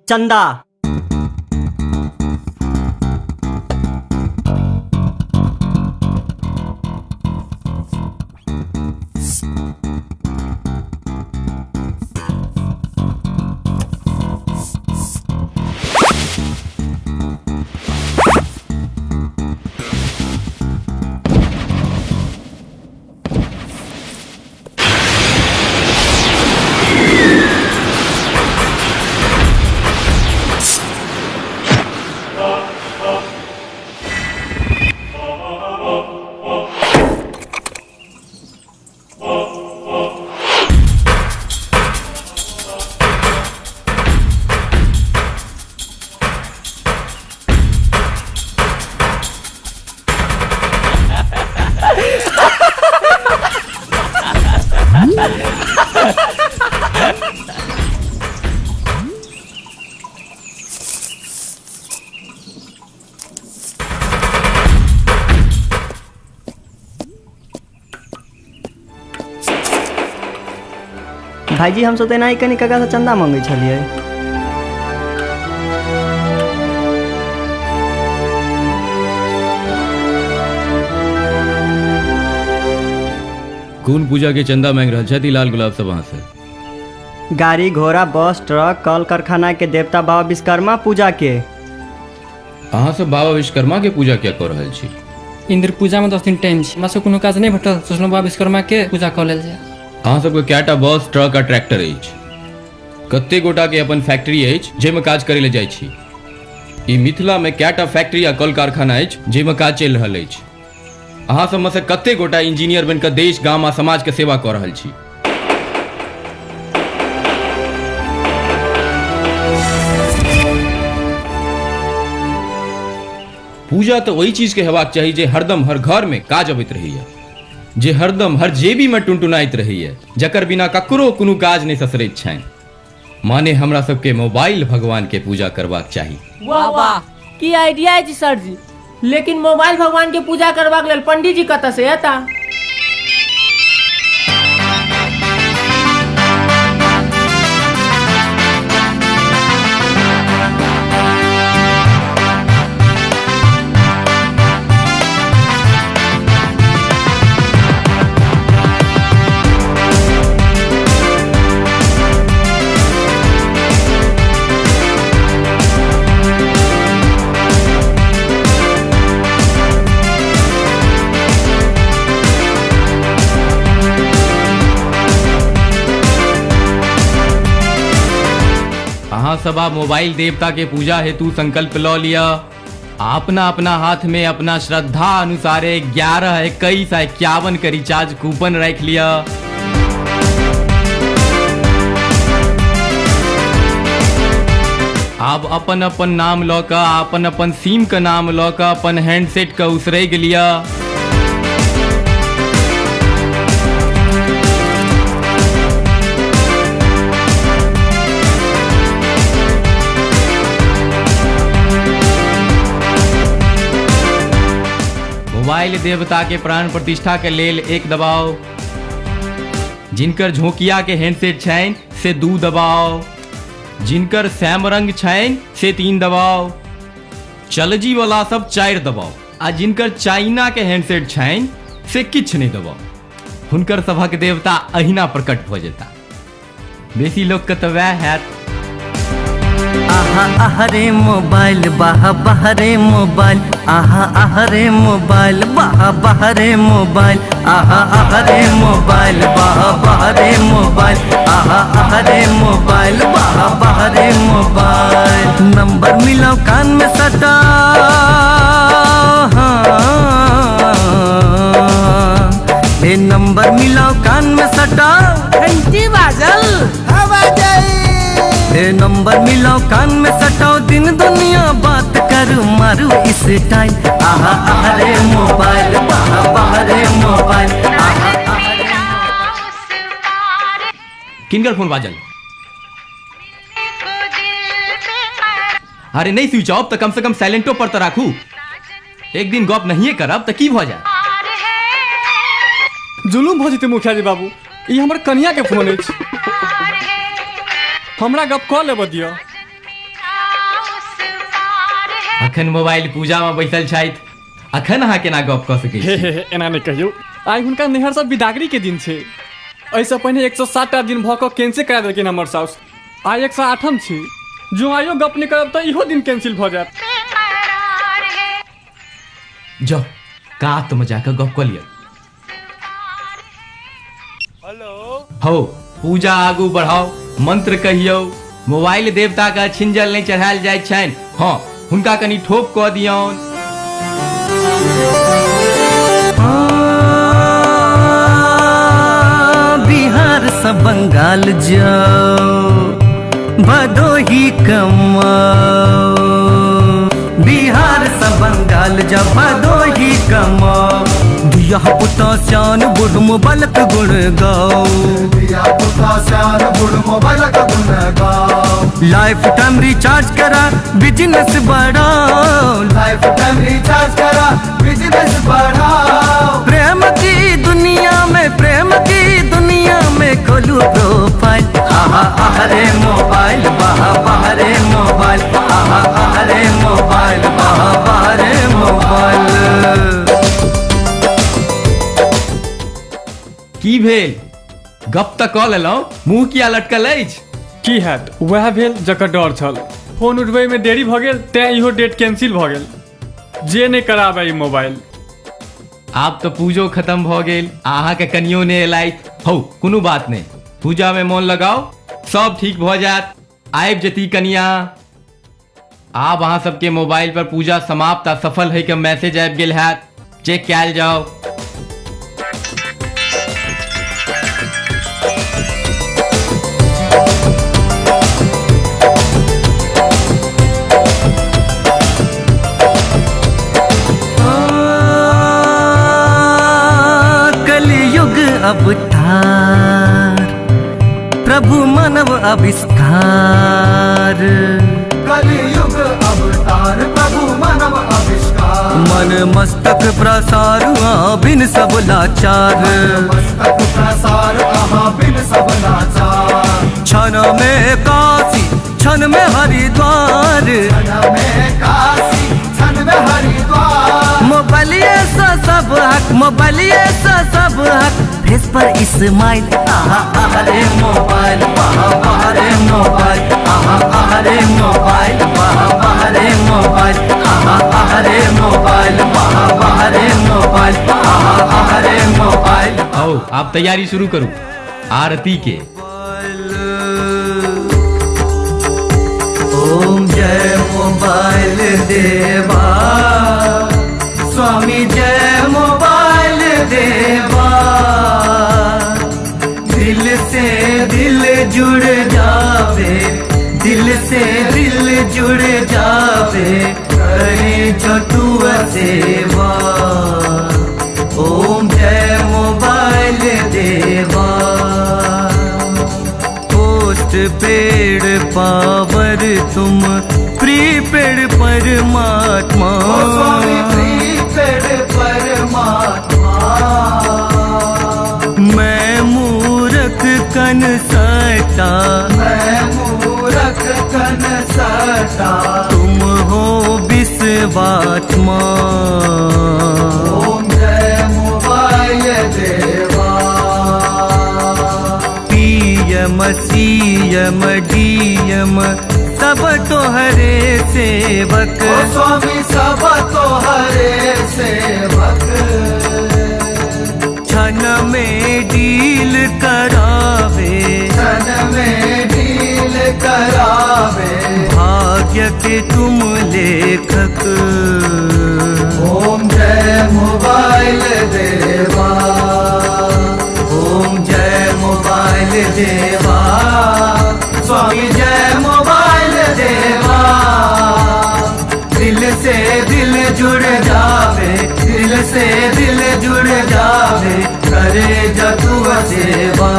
चंदा। भाईजी हम सोते नहीं कनी कका से चंदा मांगे छलिए। कौन पूजा के चंदा मांग रहा छथि लाल गुलाब सब वहां से? गाड़ी घोड़ा बस ट्रक कल कारखाना के देवता बाबा विश्वकर्मा पूजा के। अहाँ सब बाबा विश्वकर्मा के पूजा क्या कर रहल छी? इंद्र पूजा में 10 दिन टाइम छै, हमरा सब कोनो काज नहीं भेटल, सोचलहुँ बाबा विश्वकर्मा के पूजा कऽ लेल जाय। अहाँ सबके कैटा बस ट्रक आ ट्रैक्टर अछि? कते गोटा के अपन फैक्ट्री अछि जेमे काज करे ले जाइ छी? ई मिथिला में कैटा फैक्ट्री आ कल कारखाना अछि जेमे काज चलि रहल अछि? अहाँ सब में से कते गोटा इंजीनियर बन के देश गाम आ समाज के सेवा कऽ रहल छी? पूजा तो वही चीज के हेबाक चाहिए जे हरदम हर घर में काज अबैत रहैया, जे हरदम हर जेबी में टुनटुनाइत रहैया, जकर बिना ककरो कोनो काज नहीं ससरैत छनि। माने हमरा सबके मोबाइल भगवान के पूजा करबाक चाही। वाह वाह की आइडिया है जी सर जी, लेकिन मोबाइल भगवान के पूजा करबाक लेल पंडित जी कतऽ से एता? अहाँ सब मोबाइल देवता के पूजा हेतु संकल्प लऽ लिया। अपना अपना हाथ में अपना श्रद्धा अनुसार 11 21 51 के रिचार्ज कूपन रख लिया। अब अपन अपन नाम लऽ कऽ अपन अपन सिम के नाम लऽ कऽ अपन हैंडसेट के उसरग लिया। मोबाइल देवता के प्राण प्रतिष्ठा के लेल 1 दबाओ। जिनकर झोंकिया के हैंडसेट छनि से 2 दबाओ। जिनकर सैम रंग छनि से 3 दबाओ। चलजी वाला सब 4 दबाओ। आ जिनकर चाइना के हैंडसेट छनि से किछ नहीं दबाओ। हुनकर सभक देवता अहिना प्रकट भ जेता। बेसी लोग के तो वह हैत। आहा आहरे मोबाइल बाहा बहरे मोबाइल, आहा आहरे मोबाइल बाहा बहरे मोबाइल, आहा आहरे मोबाइल बाहा बहरे मोबाइल, आहा आहरे मोबाइल बाहा बहरे मोबाइल। नंबर मिलाओ कान में सटा, ए नंबर मिलाओ कान में सटा, घंटी बाजल आवाज आई। ए नंबर मिलाओ कान में सटाओ, दिन दुनिया बात कर मारू इस टाइम। आहा आहरे मोबाइल बाहा बहरे मोबाइल, आहा किनकर फोन बाजल? अरे नहीं स्विच ऑफ तो कम से कम साइलेंटो पर तो राखू। एक दिन गप नहीं करब तो की भ जाए? जुलूम भ जेतै मुखिया जी बाबू, ई हमर कन्या के फोन अछि। हमरा गप कऽ लेब दियो। अखन मोबाइल पूजा में बैसल छथि, अखन अहाँ केना गप कऽ सकै हे छी? हे हे, एना नहि कहियौ। आइ हुनका नैहर सब बिदागरी के दिन छै। एहिसँ पहिने 107टा दिन भऽ कऽ कैंसिल करा देलखिन हमर साउस। आइ 108म छै। जो आइयो गप नहि करब तऽ इहो दिन कैंसिल भऽ जायत। जाओ कात में जाकर गप कऽ लिया। हो पूजा आगू बढ़ाओ, मंत्र कहियो। मोबाइल देवता का छिंजल नहीं चढ़ायल जाय छनि। हाँ हुनका कनि ठोप कऽ दियौन। बिहार से बंगाल जाओ, भदोही कमाओ। बिहार से बंगाल जा, भदोही कमाओ। दिया पुता श्यान बुढ़ मोबाइलक गुण गाओ। दिया पुता श्यान बुढ़ मोबाइलक गुण गाओ। लाइफ टाइम रिचार्ज करा, बिजनेस बढ़ाओ। लाइफ टाइम रिचार्ज करा, बिजनेस बढ़ाओ। प्रेम की दुनिया में, प्रेम की दुनिया में खोलू प्रोफाइल। आहा आहा रे मोबाइल, बाहा बाहा रे मोबाइल। आहा आहा रे मोबाइल, बाहा बाहा रे मोबाइल। की भेल? गप तऽ कऽ लेलहुँ, मुँह किया लटकल अछि? की हैत? वएह भेल जकर डर छल। फोन उठबै में देरी भऽ गेल, तें इहो डेट कैंसिल भऽ गेल। जे नहि कराबै ई मोबाइल। आब तऽ पूजो खत्म भऽ गेल, अहाँके कनियो नहि एलथि। हौ कोनो बात नहि, पूजा में मोन लगाओ, सब ठीक भऽ जायत। आबि जेती कनिया। आब अहाँ सबके मोबाइल पर पूजा समाप्त आ सफल है के मैसेज आबि गेल हैत। चेक कयल जाओ। अवतार प्रभु मानव आविष्कार। कलयुग अवतार प्रभु मानव आविष्कार। मन मस्तक प्रसार बिन सब लाचार। मस्तक प्रसार बिन सब लाचार। क्षण में काशी, क्षण में हरिद्वार। क्षण में काशी, क्षण में हरिद्वार। मोबाइलिए से सब हक, मोबाइलिए से सब हक। फेस पर इस्माइल। आहा आहा रे मोबाइल, बाहा बाहा रे मोबाइल। आहा आहा रे मोबाइल, बाहा बाहा रे मोबाइल। आहा आहा रे मोबाइल, बाहा बाहा रे मोबाइल। आहा आहा रे मोबाइल। आओ आप तैयारी शुरू करो आरती के। ओम जय मोबाइल देवा, स्वामी जय मोबाइल देवा। दिल से दिल जुड़ जावे, दिल से दिल जुड़ जावे। करे जो तू सेवा। ओम जय मोबाइल देवा। पोस्ट पेड पावर तुम, प्रीपेड परमात्मा। स्वामी प्रीपेड परमात्मा। मैं मूर्ख कन सटा, मैं मूर्ख कन सटा। तुम हो विश्वात्मा। ओम जय मोबाइल देवा। पीएम सीएम डीएम सब तोहरे सेवक। स्वामी सब तोहरे सेवक। क्षण में डील करावे, क्षण में डील करावे। भाग्य के तुम लेखक। ओम जय मोबाइल देवा। ओम जय मोबाइल देवा। स्वामी जय मोबाइल देवा। दिल से दिल जुड़ जावे, दिल से दिल जुड़ जावे। करे जतु सेवा।